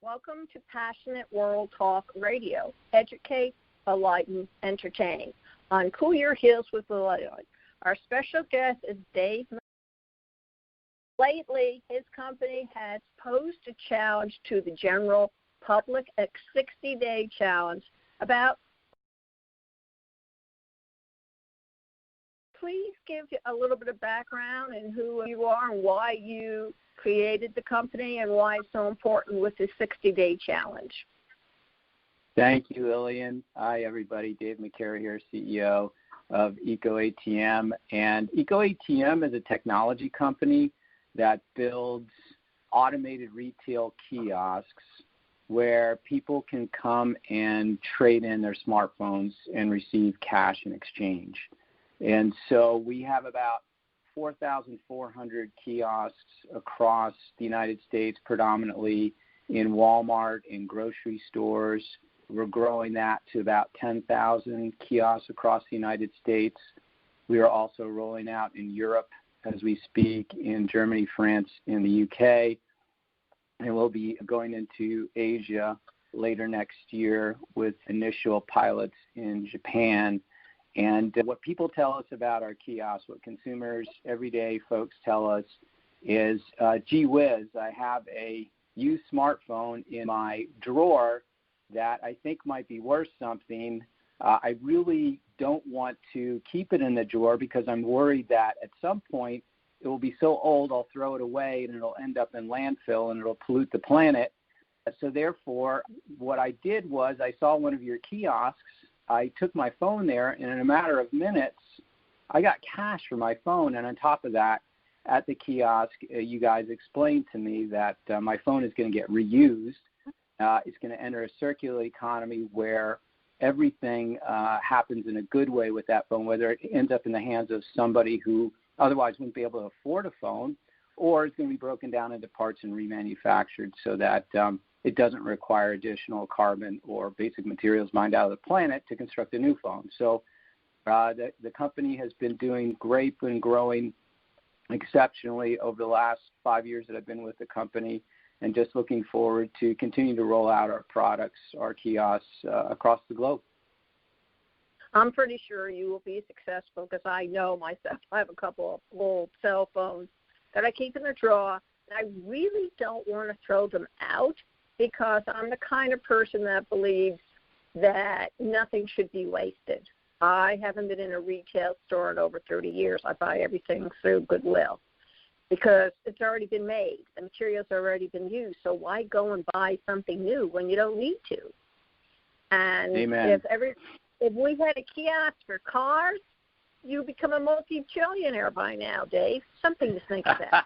Welcome to Passionate World Talk Radio. Educate, enlighten, entertain. On Cool Your Heels with Lloyd. Our special guest is Dave. Lately, his company has posed a challenge to the general public, a 60-day challenge about. Please give a little bit of background and who you are and why you created the company and why it's so important with the 60-day challenge. Thank you, Lillian. Hi, everybody. Dave McCary here, CEO of EcoATM. And EcoATM is a technology company that builds automated retail kiosks where people can come and trade in their smartphones and receive cash in exchange. And so we have about 4,400 kiosks across the United States, predominantly in Walmart and grocery stores. We're growing that to about 10,000 kiosks across the United States. We are also rolling out in Europe as we speak, in Germany, France, and the UK. And we'll be going into Asia later next year with initial pilots in Japan. And what people tell us about our kiosks, what consumers, everyday folks tell us is, gee whiz, I have a used smartphone in my drawer that I think might be worth something. I really don't want to keep it in the drawer because I'm worried that at some point it will be so old I'll throw it away and it'll end up in landfill and it'll pollute the planet. So therefore, what I did was I saw one of your kiosks. I took my phone there, and in a matter of minutes, I got cash for my phone. And on top of that, at the kiosk, you guys explained to me that my phone is going to get reused. It's going to enter a circular economy where everything happens in a good way with that phone, whether it ends up in the hands of somebody who otherwise wouldn't be able to afford a phone, or it's going to be broken down into parts and remanufactured so that it doesn't require additional carbon or basic materials mined out of the planet to construct a new phone. So the company has been doing great and growing exceptionally over the last 5 years that I've been with the company, and just looking forward to continue to roll out our products, our kiosks across the globe. I'm pretty sure you will be successful because I know myself. I have a couple of old cell phones that I keep in the drawer. I really don't want to throw them out because I'm the kind of person that believes that nothing should be wasted. I haven't been in a retail store in over 30 years. I buy everything through Goodwill because it's already been made. The material's already been used, so why go and buy something new when you don't need to? And Amen. If we had a kiosk for cars, you become a multi-trillionaire by now, Dave. Something to think about.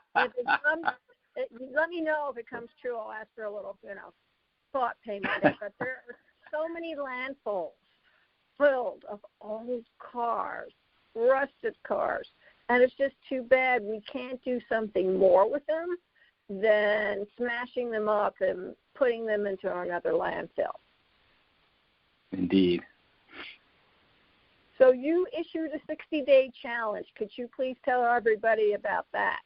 Let me know if it comes true. I'll ask for a little, thought payment. But there are so many landfills filled of old cars, rusted cars, and it's just too bad we can't do something more with them than smashing them up and putting them into another landfill. Indeed. So you issued a 60-day challenge. Could you please tell everybody about that?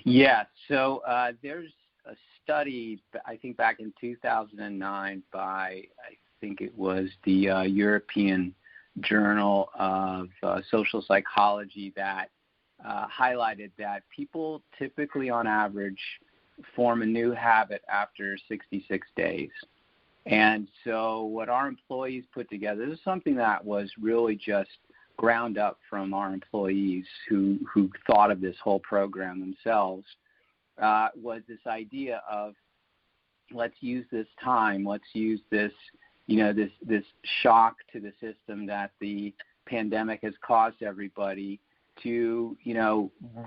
Yes. So there's a study, I think back in 2009 by, I think it was the European Journal of Social Psychology that highlighted that people typically on average form a new habit after 66 days. And so what our employees put together, this is something that was really just ground up from our employees who thought of this whole program themselves, was this idea of let's use this time, let's use this, this shock to the system that the pandemic has caused everybody to,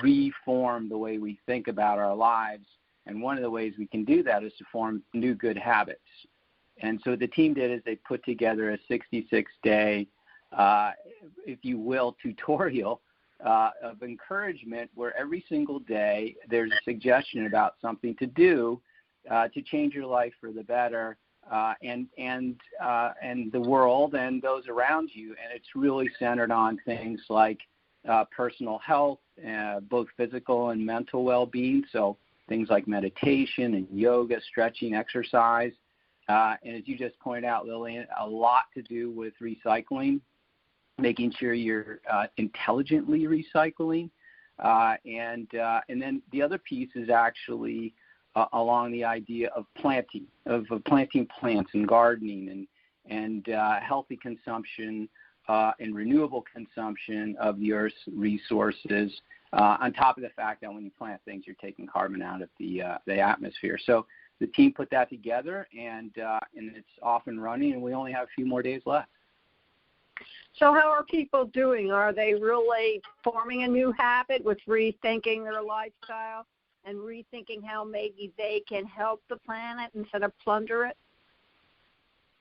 reform the way we think about our lives. And one of the ways we can do that is to form new good habits. And so what the team did is they put together a 66-day, if you will, tutorial of encouragement where every single day there's a suggestion about something to do to change your life for the better and the world and those around you. And it's really centered on things like personal health, both physical and mental well-being. So things like meditation and yoga, stretching, exercise. And as you just pointed out, Lillian, a lot to do with recycling, making sure you're intelligently recycling. And then the other piece is actually along the idea of planting plants and gardening and healthy consumption and renewable consumption of the Earth's resources, on top of the fact that when you plant things, you're taking carbon out of the atmosphere. So the team put that together, and it's off and running, and we only have a few more days left. So how are people doing? Are they really forming a new habit with rethinking their lifestyle and rethinking how maybe they can help the planet instead of plunder it?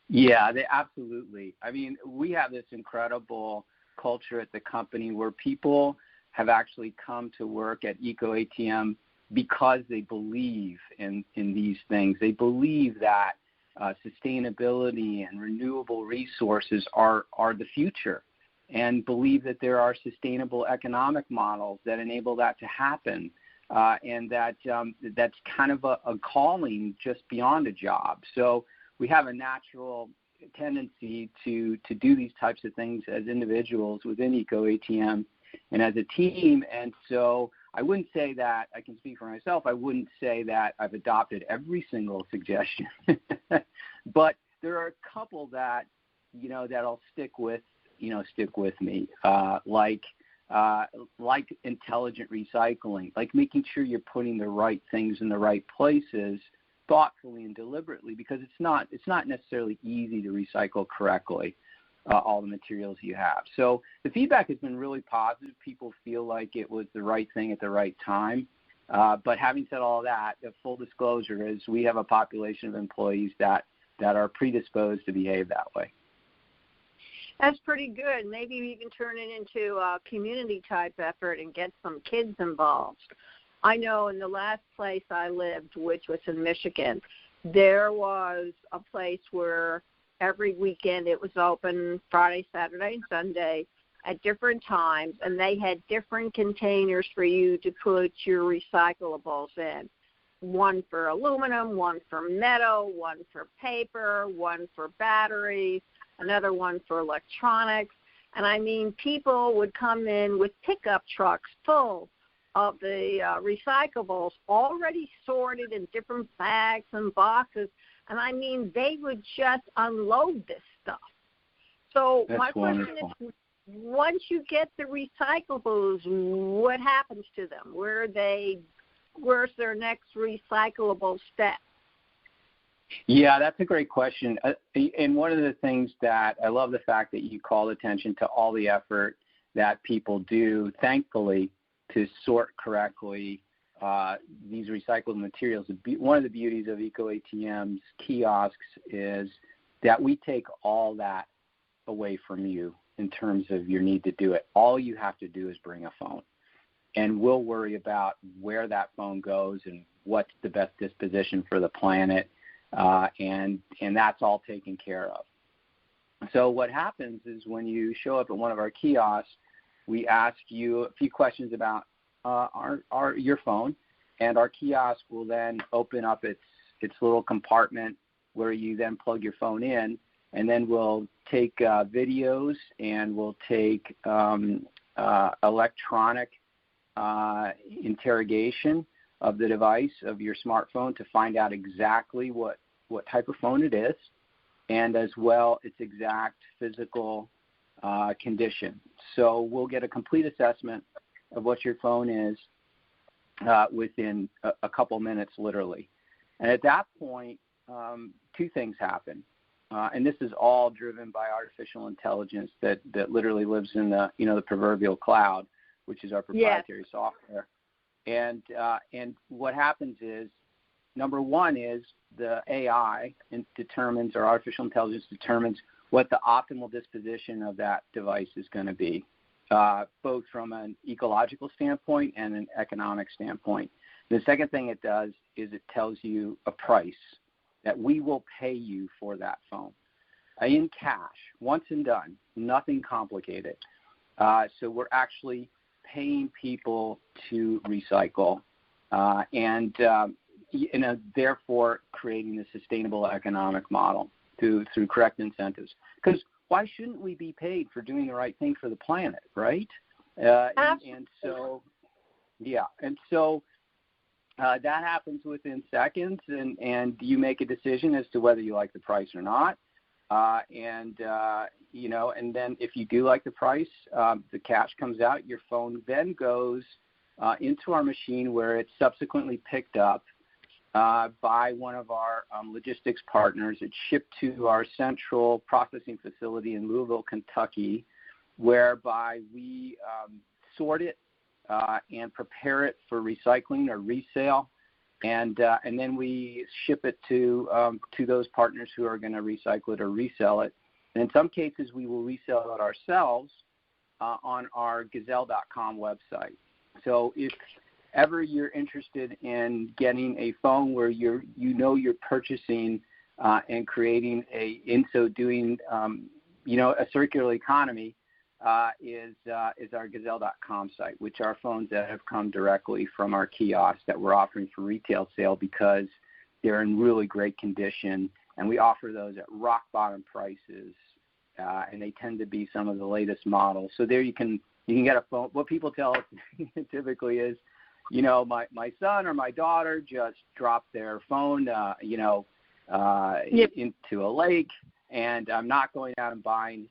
Yeah, they absolutely. I mean, we have this incredible culture at the company where people have actually come to work at EcoATM because they believe in these things. They believe that sustainability and renewable resources are the future, and believe that there are sustainable economic models that enable that to happen, and that's kind of a calling just beyond a job. So we have a natural tendency to do these types of things as individuals within EcoATM and as a team. And so I wouldn't say that, I can speak for myself, I wouldn't say that I've adopted every single suggestion, but there are a couple that, that'll stick with me, like intelligent recycling, like making sure you're putting the right things in the right places thoughtfully and deliberately, because it's not necessarily easy to recycle correctly all the materials you have. So the feedback has been really positive. People feel like it was the right thing at the right time. But having said all that, full disclosure is we have a population of employees that are predisposed to behave that way. That's pretty good. Maybe you can turn it into a community-type effort and get some kids involved. I know in the last place I lived, which was in Michigan, there was a place where every weekend it was open Friday, Saturday, and Sunday at different times, and they had different containers for you to put your recyclables in. One for aluminum, one for metal, one for paper, one for batteries, another one for electronics. And I mean, people would come in with pickup trucks full of the recyclables already sorted in different bags and boxes. And I mean, they would just unload this stuff. So That's my question wonderful. is, once you get the recyclables, what happens to them? Where's their next recyclable step? Yeah, that's a great question. And one of the things that I love the fact that you called attention to all the effort that people do, thankfully, to sort correctly these recycled materials. One of the beauties of EcoATM's kiosks is that we take all that away from you in terms of your need to do it. All you have to do is bring a phone, and we'll worry about where that phone goes and what's the best disposition for the planet, and that's all taken care of. So what happens is when you show up at one of our kiosks, we ask you a few questions about your phone, and our kiosk will then open up its little compartment where you then plug your phone in, and then we'll take videos and we'll take electronic interrogation of the device, of your smartphone, to find out exactly what type of phone it is, and as well its exact physical condition. So we'll get a complete assessment of what your phone is within a couple minutes, literally. And at that point, two things happen. And this is all driven by artificial intelligence that literally lives in the proverbial cloud, which is our proprietary software. And what happens is, number one is the AI determines, or artificial intelligence determines, what the optimal disposition of that device is going to be, both from an ecological standpoint and an economic standpoint. The second thing it does is it tells you a price that we will pay you for that phone in cash, once and done, nothing complicated. So we're actually paying people to recycle therefore creating a sustainable economic model through correct incentives. Because why shouldn't we be paid for doing the right thing for the planet, right? And so that happens within seconds, and you make a decision as to whether you like the price or not. And then if you do like the price, the cash comes out. Your phone then goes into our machine, where it's subsequently picked up by one of our logistics partners. It's shipped to our central processing facility in Louisville, Kentucky, whereby we sort it and prepare it for recycling or resale, and then we ship it to those partners who are going to recycle it or resell it. And in some cases, we will resell it ourselves on our Gazelle.com website. So if ever you're interested in getting a phone where you're purchasing and creating in so doing a circular economy, is our Gazelle.com site, which are phones that have come directly from our kiosk that we're offering for retail sale because they're in really great condition, and we offer those at rock bottom prices, and they tend to be some of the latest models. So there you can get a phone. What people tell us typically is, my son or my daughter just dropped their phone, into a lake, and I'm not going out and buying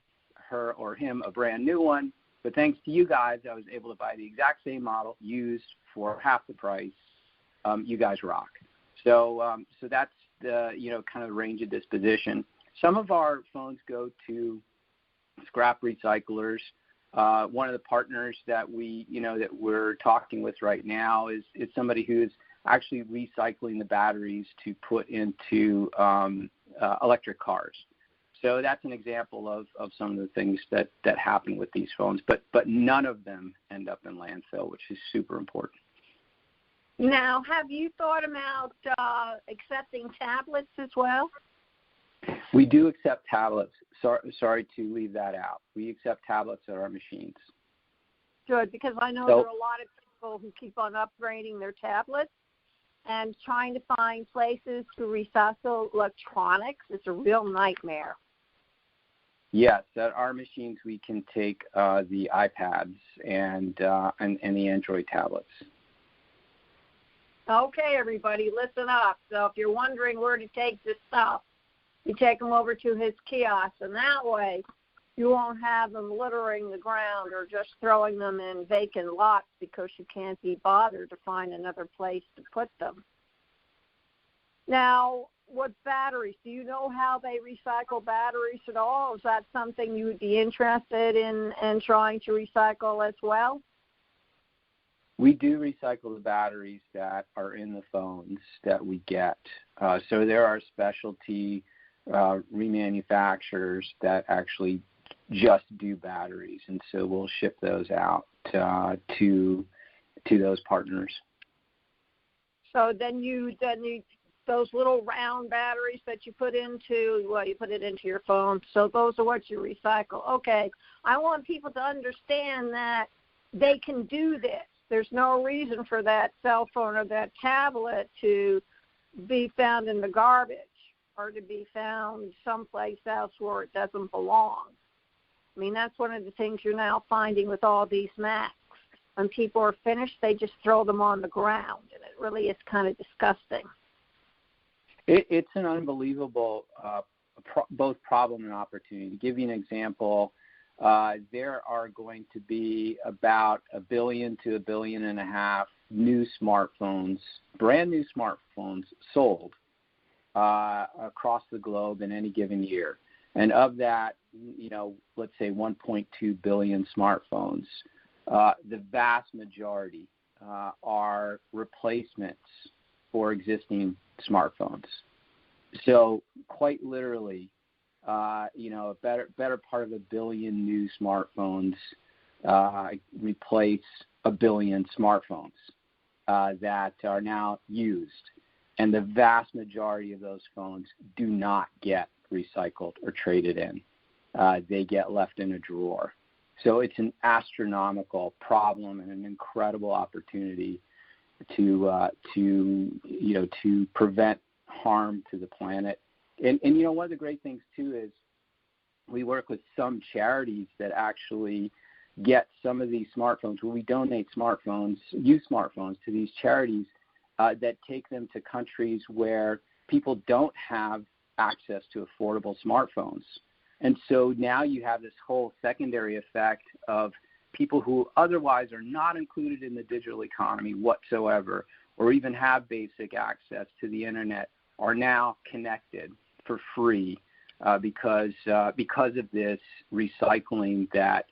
her or him a brand new one, but thanks to you guys, I was able to buy the exact same model used for half the price. You guys rock. So that's the kind of range of disposition. Some of our phones go to scrap recyclers. One of the partners that that we're talking with right now is somebody who is actually recycling the batteries to put into electric cars. So that's an example of some of the things that happen with these phones, but none of them end up in landfill, which is super important. Now, have you thought about accepting tablets as well? We do accept tablets. Sorry to leave that out. We accept tablets at our machines. Good, because I know there are a lot of people who keep on upgrading their tablets and trying to find places to recycle electronics. It's a real nightmare. Yes, at our machines we can take the iPads and the Android tablets. Okay, everybody, listen up. So if you're wondering where to take this stuff, you take them over to his kiosk, and that way you won't have them littering the ground or just throwing them in vacant lots because you can't be bothered to find another place to put them. Now, with batteries, do you know how they recycle batteries at all? Is that something you would be interested in trying to recycle as well? We do recycle the batteries that are in the phones that we get. So there are specialty remanufacturers that actually just do batteries, and so we'll ship those out to those partners. So then you those little round batteries that you put into, you put it into your phone. So those are what you recycle. Okay, I want people to understand that they can do this. There's no reason for that cell phone or that tablet to be found in the garbage or to be found someplace else where it doesn't belong. I mean, that's one of the things you're now finding with all these Macs. When people are finished, they just throw them on the ground, and it really is kind of disgusting. It's an unbelievable both problem and opportunity. To give you an example, there are going to be about 1 billion to 1.5 billion new smartphones, brand new smartphones sold across the globe in any given year. And of that, let's say 1.2 billion smartphones, the vast majority are replacements for existing smartphones. So quite literally, a better part of 1 billion new smartphones replace 1 billion smartphones that are now used. And the vast majority of those phones do not get recycled or traded in. They get left in a drawer. So it's an astronomical problem and an incredible opportunity to prevent harm to the planet. And one of the great things too is we work with some charities that actually get some of these smartphones. When we donate used smartphones to these charities that take them to countries where people don't have access to affordable smartphones. And so now you have this whole secondary effect of people who otherwise are not included in the digital economy whatsoever, or even have basic access to the internet, are now connected for free because of this recycling that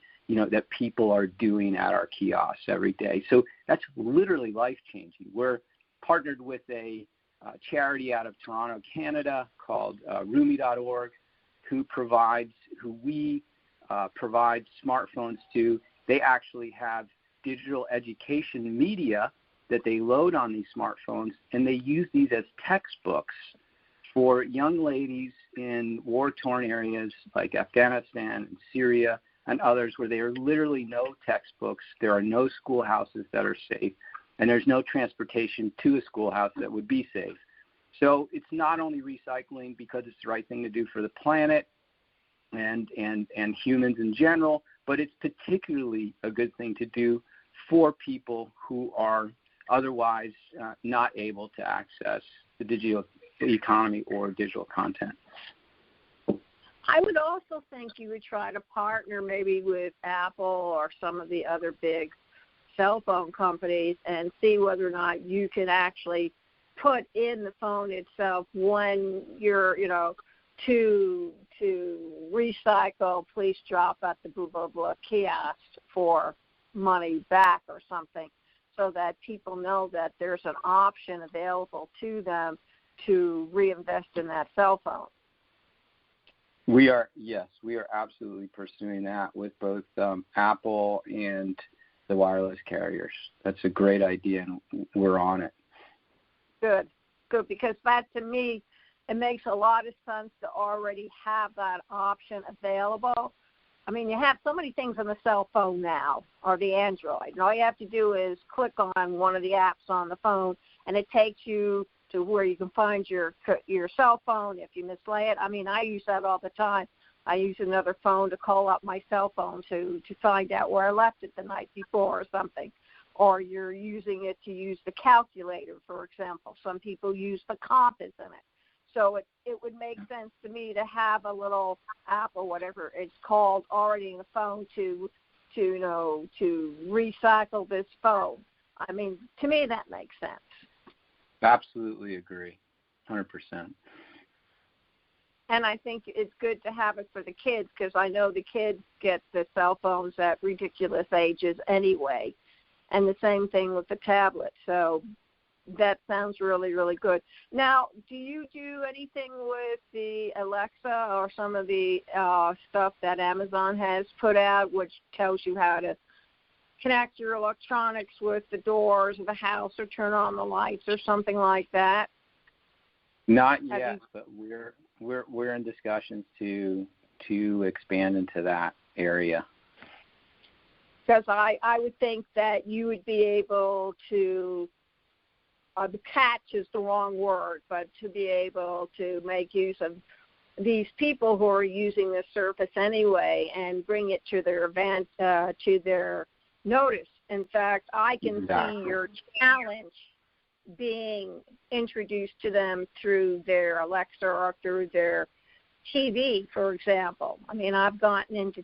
people are doing at our kiosks every day. So that's literally life-changing. We're partnered with a charity out of Toronto, Canada called Rumi.org, who we provide smartphones to. They actually have digital education media that they load on these smartphones, and they use these as textbooks for young ladies in war-torn areas like Afghanistan and Syria and others, where there are literally no textbooks, there are no schoolhouses that are safe, and there's no transportation to a schoolhouse that would be safe. So it's not only recycling because it's the right thing to do for the planet and humans in general, but it's particularly a good thing to do for people who are otherwise not able to access the digital economy or digital content. I would also think you would try to partner maybe with Apple or some of the other big cell phone companies and see whether or not you can actually put in the phone itself when you're, to recycle, please drop at the blah, blah, blah kiosk for money back or something, so that people know that there's an option available to them to reinvest in that cell phone. We are absolutely pursuing that with both Apple and the wireless carriers. That's a great idea, and we're on it. Good, because that, to me, it makes a lot of sense to already have that option available. I mean, you have so many things on the cell phone now, or the Android, and all you have to do is click on one of the apps on the phone, and it takes you to where you can find your cell phone if you mislay it. I mean, I use that all the time. I use another phone to call up my cell phone to find out where I left it the night before or something. Or you're using it to use the calculator, for example. Some people use the compass in it. So it would make sense to me to have a little app or whatever it's called already in the phone to recycle this phone. I mean, to me that makes sense. Absolutely agree, 100%. And I think it's good to have it for the kids, because I know the kids get the cell phones at ridiculous ages anyway, and the same thing with the tablet. So that sounds really, really good. Now, do you do anything with the Alexa or some of the stuff that Amazon has put out, which tells you how to connect your electronics with the doors of the house or turn on the lights or something like that? Not yet, but we're in discussions to expand into that area. Because I would think that you would be able to, catch is the wrong word, but to be able to make use of these people who are using this service anyway and bring it to their event, to their notice. In fact, I can see your challenge being introduced to them through their Alexa or through their TV, for example. I mean, I've gotten into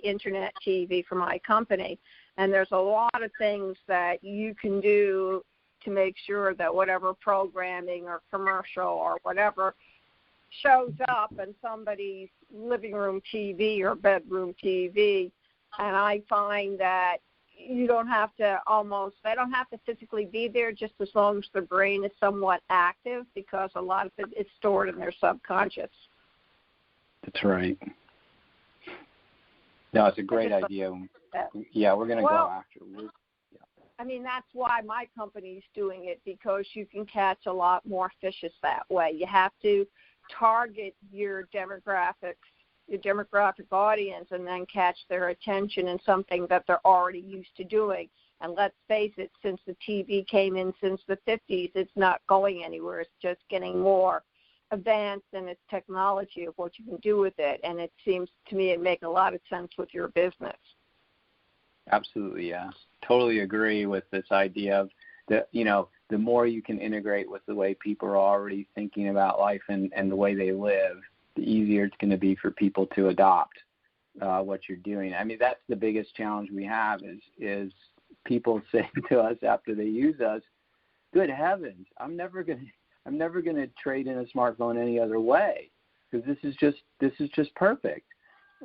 internet TV for my company, and there's a lot of things that you can do to make sure that whatever programming or commercial or whatever shows up in somebody's living room TV or bedroom TV. And I find that they don't have to physically be there, just as long as their brain is somewhat active, because a lot of it is stored in their subconscious. That's right. No, it's a great idea. Yeah, we're going to go after it. I mean, that's why my company's doing it, because you can catch a lot more fishes that way. You have to target your demographic audience and then catch their attention in something that they're already used to doing. And let's face it, since the TV came in since the 50s, it's not going anywhere. It's just getting more advanced in its technology of what you can do with it. And it seems to me it makes a lot of sense with your business. Absolutely, yeah. Totally agree with this idea of the more you can integrate with the way people are already thinking about life and the way they live, the easier it's going to be for people to adopt what you're doing. I mean, that's the biggest challenge we have is people saying to us after they use us, "Good heavens, I'm never going to trade in a smartphone any other way because this is just perfect."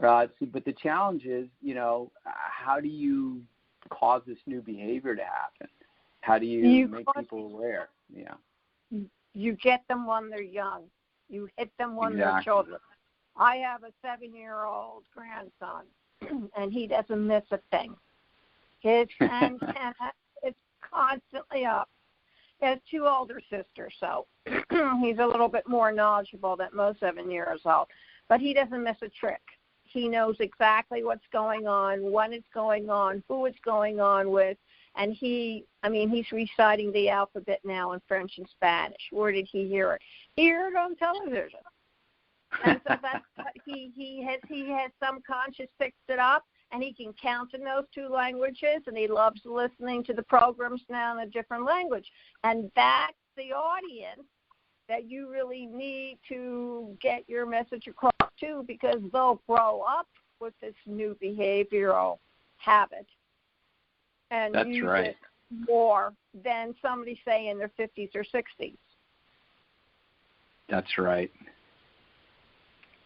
But the challenge is, how do you cause this new behavior to happen? How do you make people aware? Yeah. You get them when they're young. You hit them when Exactly. they're children. I have a 7-year-old grandson, and he doesn't miss a thing. His antenna is constantly up. He has 2 older sisters, so he's a little bit more knowledgeable than most 7-year-olds, but he doesn't miss a trick. He knows exactly what's going on, when it's going on, who it's going on with, and he's reciting the alphabet now in French and Spanish. Where did he hear it? He heard it on television. And so that's he has subconscious fixed it up, and he can count in those 2 languages, and he loves listening to the programs now in a different language. And that's the audience that you really need to get your message across to, because they'll grow up with this new behavioral habit and That's use right. it more than somebody, say, in their 50s or 60s. That's right.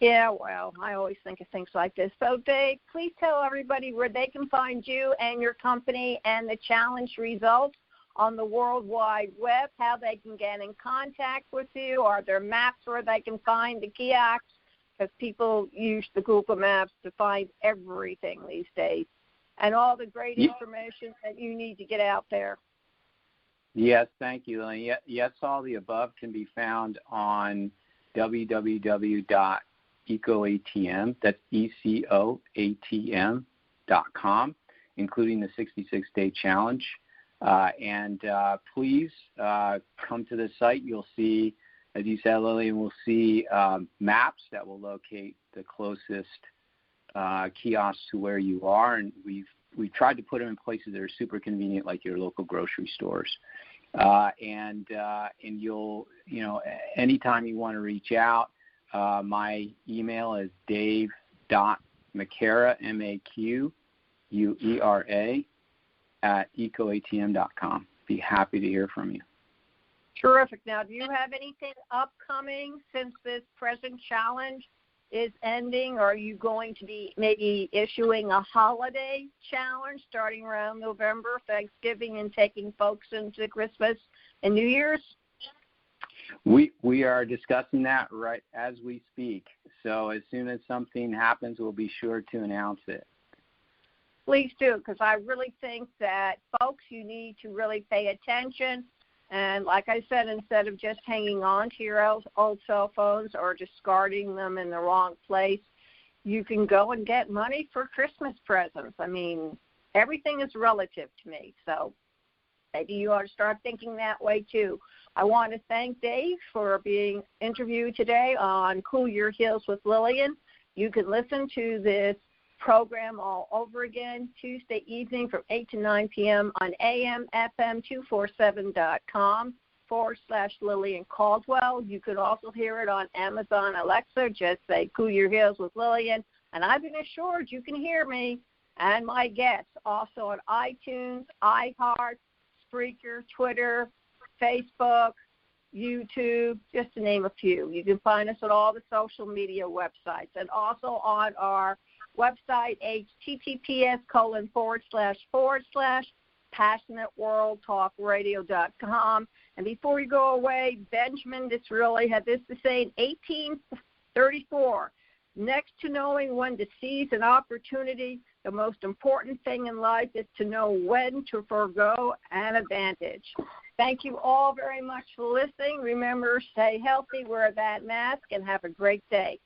Yeah, well, I always think of things like this. So, Dave, please tell everybody where they can find you and your company and the challenge results on the World Wide Web, how they can get in contact with you. Are there maps where they can find the kiosks? Because people use the Google Maps to find everything these days, and all the great information that you need to get out there. Yes, thank you, Lynn. Yes, all the above can be found on www.ecoatm, that's ECOATM.com, including the 66-day challenge. And please come to the site. You'll see, as you said, Lillian, we'll see maps that will locate the closest kiosks to where you are, and we've tried to put them in places that are super convenient, like your local grocery stores. And you'll, anytime you want to reach out, my email is dave.mcquera, MAQUERA, @ecoatm.com. Be happy to hear from you. Terrific. Now, do you have anything upcoming since this present challenge is ending? Or are you going to be maybe issuing a holiday challenge starting around November, Thanksgiving, and taking folks into Christmas and New Year's? We are discussing that right as we speak. So as soon as something happens, we'll be sure to announce it. Please do, because I really think that, folks, you need to really pay attention. And like I said, instead of just hanging on to your old cell phones or discarding them in the wrong place, you can go and get money for Christmas presents. I mean, everything is relative to me. So maybe you ought to start thinking that way too. I want to thank Dave for being interviewed today on Cool Your Heels with Lillian. You can listen to this program all over again Tuesday evening from 8 to 9 p.m. on amfm247.com/Lillian Caldwell. You could also hear it on Amazon Alexa. Just say Cool Your Heels with Lillian, and I've been assured you can hear me and my guests also on iTunes, iHeart, Spreaker, Twitter, Facebook, YouTube, just to name a few. You can find us on all the social media websites and also on our website, https://passionateworldtalkradio.com. And before you go away, Benjamin Disraeli had this to say in 1834, next to knowing when to seize an opportunity, the most important thing in life is to know when to forgo an advantage. Thank you all very much for listening. Remember, stay healthy, wear that mask, and have a great day.